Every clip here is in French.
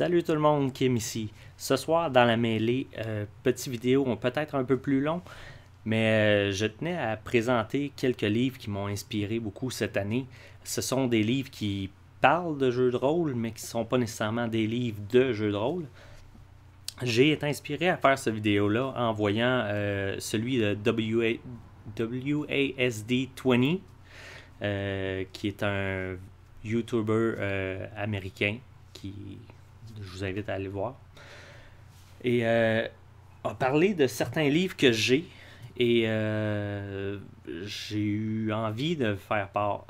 Salut tout le monde, Kim ici. Ce soir dans la mêlée, petite vidéo peut-être un peu plus long, mais je tenais à présenter quelques livres qui m'ont inspiré beaucoup cette année. Ce sont des livres qui parlent de jeux de rôle, mais qui ne sont pas nécessairement des livres de jeux de rôle. J'ai été inspiré à faire cette vidéo-là en voyant celui de WASD20, qui est un YouTuber américain qui je vous invite à aller voir. Et a parlé de certains livres que j'ai et j'ai eu envie de faire part.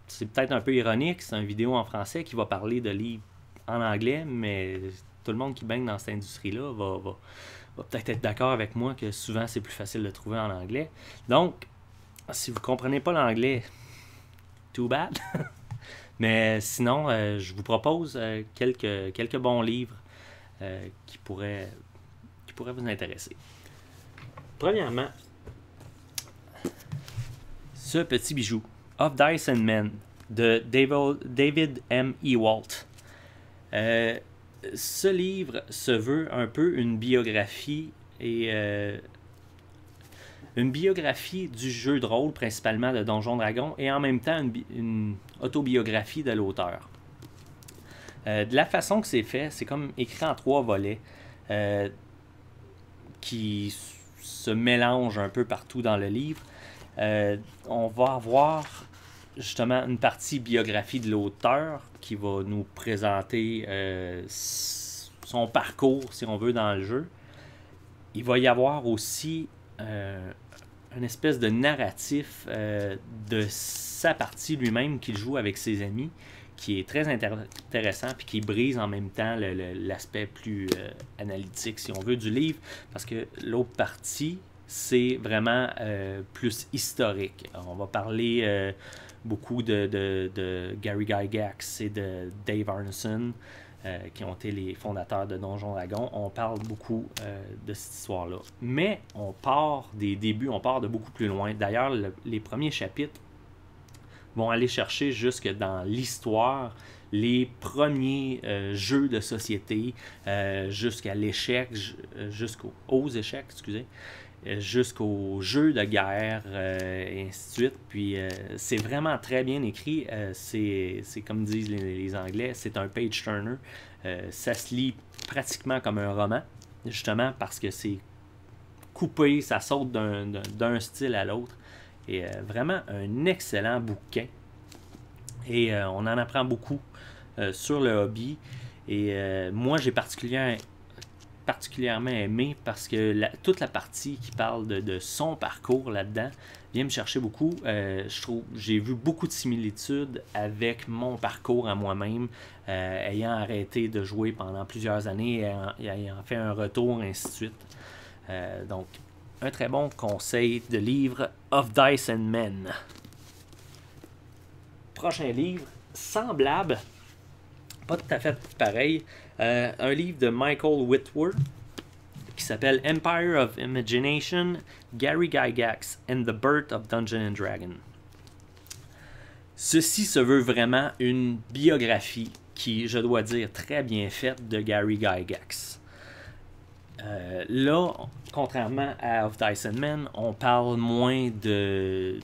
C'est peut-être un peu ironique, c'est une vidéo en français qui va parler de livres en anglais, mais tout le monde qui baigne dans cette industrie-là va peut-être être d'accord avec moi que souvent c'est plus facile de trouver en anglais. Donc, si vous ne comprenez pas l'anglais, too bad. Mais sinon, je vous propose quelques bons livres qui pourraient vous intéresser. Premièrement, ce petit bijou, Of Dice and Men, de David M. Ewalt. Ce livre se veut un peu une biographie du jeu de rôle, principalement de Donjons Dragons, et en même temps une autobiographie de l'auteur. De la façon que c'est fait, c'est comme écrit en 3 volets qui se mélangent un peu partout dans le livre. On va avoir justement une partie biographie de l'auteur qui va nous présenter son parcours, si on veut, dans le jeu. Il va y avoir aussi une espèce de narratif de sa partie lui-même qu'il joue avec ses amis, qui est très intéressant puis qui brise en même temps l'aspect plus analytique, si on veut, du livre, parce que l'autre partie, c'est vraiment plus historique. On va parler beaucoup de Gary Gygax et de Dave Arneson, qui ont été les fondateurs de Donjons Dragons. On parle beaucoup de cette histoire-là. Mais on part des débuts, on part de beaucoup plus loin. D'ailleurs, les premiers chapitres vont aller chercher jusque dans l'histoire, les premiers jeux de société, jusqu'à l'échec, jusqu'aux échecs, excusez, jusqu'aux jeux de guerre, et ainsi de suite. Puis c'est vraiment très bien écrit. C'est comme disent les Anglais, c'est un page-turner. Ça se lit pratiquement comme un roman, justement parce que c'est coupé, ça saute d'un style à l'autre. Et vraiment un excellent bouquin. Et on en apprend beaucoup sur le hobby. Et moi, j'ai particulièrement aimé parce que toute la partie qui parle de son parcours là-dedans vient me chercher beaucoup. J'ai vu beaucoup de similitudes avec mon parcours à moi-même, ayant arrêté de jouer pendant plusieurs années, ayant fait un retour, ainsi de suite. Donc, un très bon conseil de livre, Of Dice and Men. Prochain livre, semblable, pas tout à fait pareil, un livre de Michael Whitworth qui s'appelle Empire of Imagination, Gary Gygax and the Birth of Dungeons and Dragons. Ceci se veut vraiment une biographie qui, je dois dire, très bien faite de Gary Gygax. Là, contrairement à Of Dice and Men, on parle moins de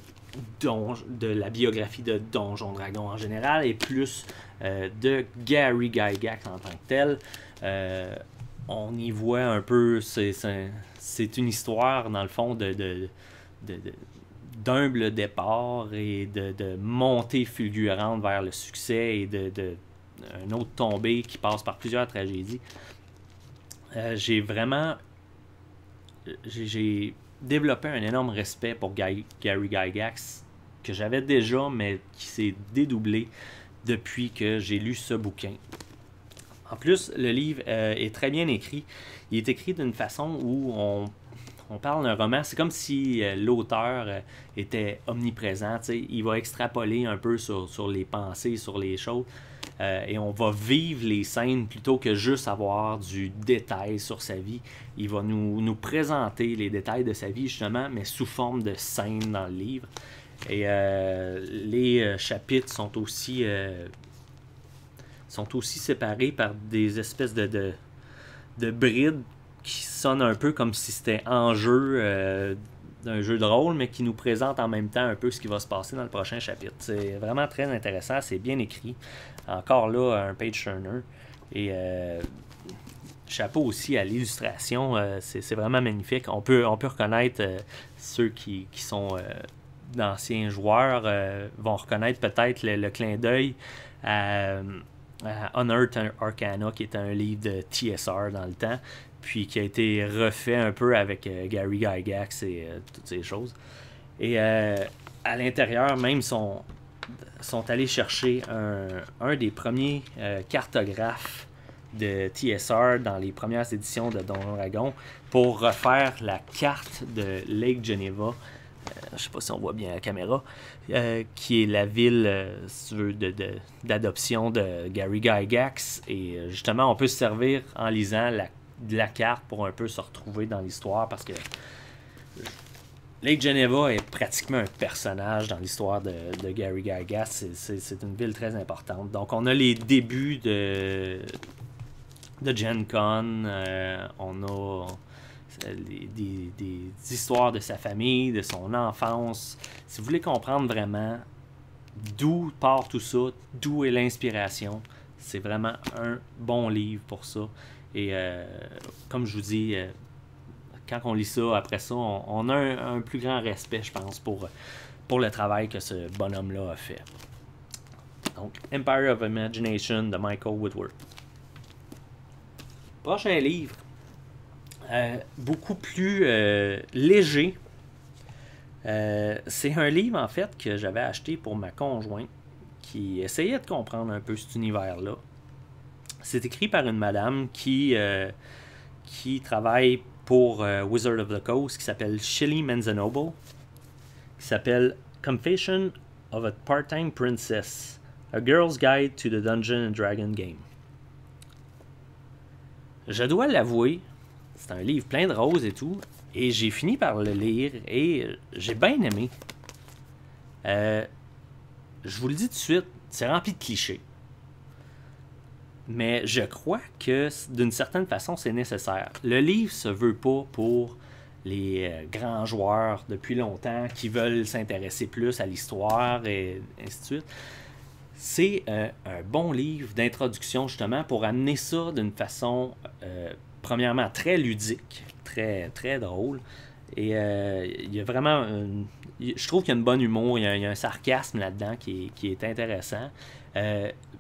la biographie de Donjons Dragons en général et plus de Gary Gygax en tant que tel. On y voit un peu, c'est une histoire dans le fond d'humble départ et de montée fulgurante vers le succès et une autre tombée qui passe par plusieurs tragédies. J'ai développé un énorme respect pour Gary Gygax que j'avais déjà, mais qui s'est dédoublé depuis que j'ai lu ce bouquin. En plus, le livre est très bien écrit. Il est écrit d'une façon où on parle d'un roman. C'est comme si l'auteur était omniprésent. Il va extrapoler un peu sur les pensées, sur les choses. Et on va vivre les scènes plutôt que juste avoir du détail sur sa vie. Il va nous présenter les détails de sa vie, justement, mais sous forme de scènes dans le livre. Et les chapitres sont aussi sont aussi séparés par des espèces de brides qui sonnent un peu comme si c'était en jeu d'un jeu de rôle, mais qui nous présente en même temps un peu ce qui va se passer dans le prochain chapitre. C'est vraiment très intéressant, c'est bien écrit. Encore là, un page turner. Et chapeau aussi à l'illustration, c'est vraiment magnifique. On peut reconnaître ceux qui sont d'anciens joueurs vont reconnaître peut-être le clin d'œil à Unearthed Arcana, qui était un livre de TSR dans le temps, puis qui a été refait un peu avec Gary Gygax et toutes ces choses. Et à l'intérieur, même, sont allés chercher un des premiers cartographes de TSR dans les premières éditions de Donjons Dragons pour refaire la carte de Lake Geneva. Je ne sais pas si on voit bien la caméra, qui est la ville, si tu veux, d'adoption de Gary Gygax. Et justement, on peut se servir en lisant la carte pour un peu se retrouver dans l'histoire, parce que Lake Geneva est pratiquement un personnage dans l'histoire de Gary Gygax. C'est une ville très importante. Donc, on a les débuts de Gen Con, on a des histoires de sa famille, de son enfance. Si vous voulez comprendre vraiment d'où part tout ça, d'où est l'inspiration, c'est vraiment un bon livre pour ça. Et comme je vous dis, quand on lit ça, après ça, on a un plus grand respect, je pense, pour le travail que ce bonhomme-là a fait. Donc, Empire of Imagination de Michael Woodward. Prochain livre, beaucoup plus léger. C'est un livre, en fait, que j'avais acheté pour ma conjointe qui essayait de comprendre un peu cet univers-là. C'est écrit par une madame qui travaille pour Wizard of the Coast, qui s'appelle Shelley Manzanoble, qui s'appelle Confession of a Part-Time Princess, A Girl's Guide to the Dungeon and Dragon Game. Je dois l'avouer, c'est un livre plein de roses et tout, et j'ai fini par le lire, et j'ai bien aimé. Je vous le dis tout de suite, c'est rempli de clichés. Mais je crois que, d'une certaine façon, c'est nécessaire. Le livre se veut pas pour les grands joueurs depuis longtemps qui veulent s'intéresser plus à l'histoire et ainsi de suite. C'est un bon livre d'introduction, justement, pour amener ça d'une façon, premièrement, très ludique, très, très drôle. Et il y a vraiment... je trouve qu'il y a une bonne humour, il y a un sarcasme là-dedans qui est intéressant.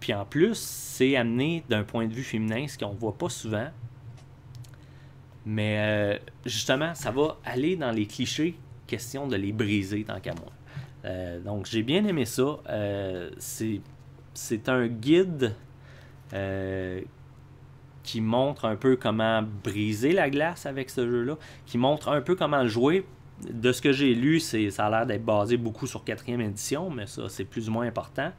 Puis en plus, c'est amené d'un point de vue féminin, ce qu'on ne voit pas souvent. Mais justement, ça va aller dans les clichés, question de les briser tant qu'à moi. Donc j'ai bien aimé ça. C'est un guide qui montre un peu comment briser la glace avec ce jeu-là, qui montre un peu comment le jouer. De ce que j'ai lu, ça a l'air d'être basé beaucoup sur 4e édition, mais ça, c'est plus ou moins important.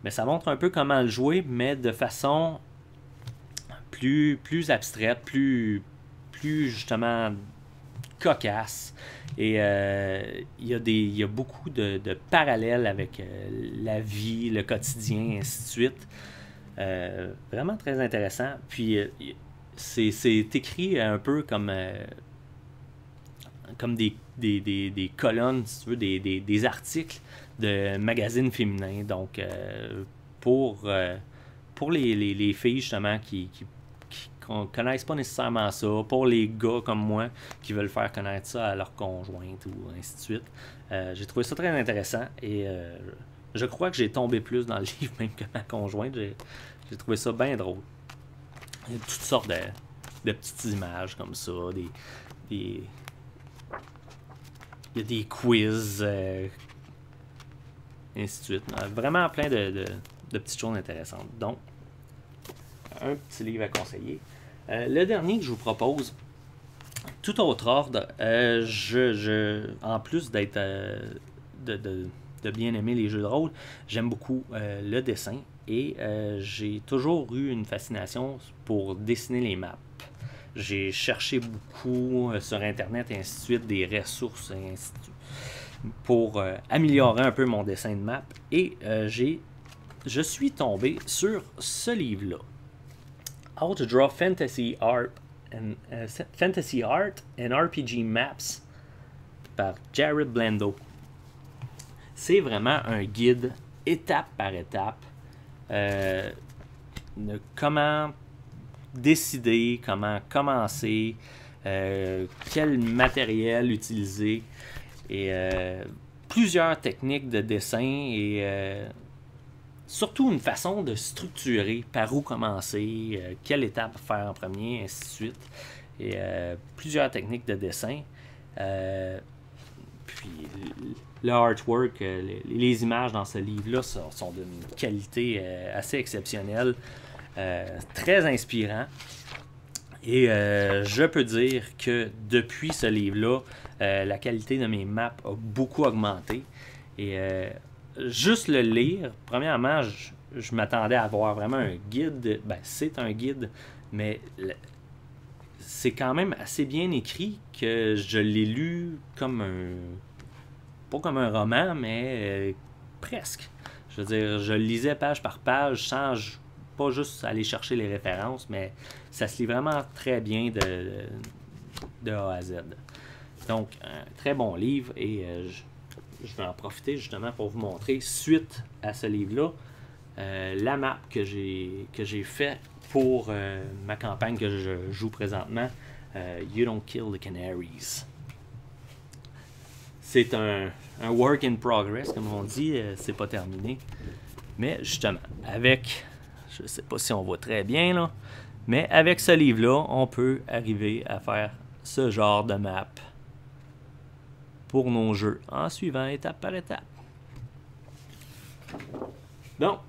Mais ça montre un peu comment le jouer, mais de façon plus abstraite, plus justement cocasse. Et il y a beaucoup de parallèles avec la vie, le quotidien, ainsi de suite. Vraiment très intéressant. Puis c'est écrit un peu comme des colonnes, si tu veux, des articles de magazines féminins. Donc, pour les filles, justement, qui ne connaissent pas nécessairement ça, pour les gars comme moi, qui veulent faire connaître ça à leur conjointe, ou ainsi de suite. J'ai trouvé ça très intéressant, et je crois que j'ai tombé plus dans le livre même que ma conjointe. J'ai trouvé ça bien drôle. Il y a toutes sortes de petites images comme ça, il y a des quiz, ainsi de suite. Vraiment plein de petites choses intéressantes. Donc, un petit livre à conseiller. Le dernier que je vous propose, tout autre ordre, en plus d'être de bien aimer les jeux de rôle, j'aime beaucoup le dessin, et j'ai toujours eu une fascination pour dessiner les maps. J'ai cherché beaucoup sur Internet et ainsi de suite, des ressources et ainsi de suite, pour améliorer un peu mon dessin de map. Et j'ai je suis tombé sur ce livre-là. How to Draw Fantasy Art and RPG Maps par Jared Blando. C'est vraiment un guide étape par étape de comment décider, comment commencer, quel matériel utiliser et plusieurs techniques de dessin et surtout une façon de structurer par où commencer, quelle étape faire en premier, ainsi de suite. Et plusieurs techniques de dessin. Puis le artwork, les images dans ce livre-là sont d'une qualité assez exceptionnelle, très inspirant. Et je peux dire que depuis ce livre-là, la qualité de mes maps a beaucoup augmenté. Et juste le lire, premièrement, je m'attendais à avoir vraiment un guide. Ben, c'est un guide, mais c'est quand même assez bien écrit que je l'ai lu comme pas comme un roman, mais presque. Je veux dire, je le lisais page par page sans pas juste aller chercher les références, mais ça se lit vraiment très bien de A à Z. Donc, un très bon livre et je vais en profiter justement pour vous montrer, suite à ce livre-là, la map que j'ai fait pour ma campagne que je joue présentement, You Don't Kill the Canaries. C'est un work in progress, comme on dit, c'est pas terminé. Mais justement, avec, je sais pas si on voit très bien là, mais avec ce livre-là, on peut arriver à faire ce genre de map pour nos jeux, en suivant étape par étape. Donc,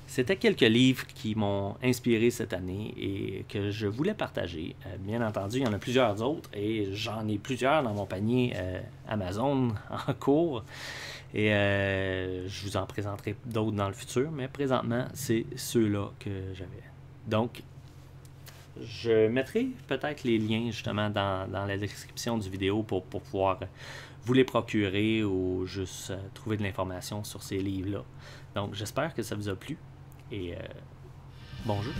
c'était quelques livres qui m'ont inspiré cette année et que je voulais partager. Bien entendu, il y en a plusieurs autres et j'en ai plusieurs dans mon panier Amazon en cours. Et je vous en présenterai d'autres dans le futur, mais présentement, c'est ceux-là que j'avais. Donc, je mettrai peut-être les liens justement dans la description du vidéo pour pouvoir vous les procurer ou juste trouver de l'information sur ces livres-là. Donc, j'espère que ça vous a plu et bon jeu!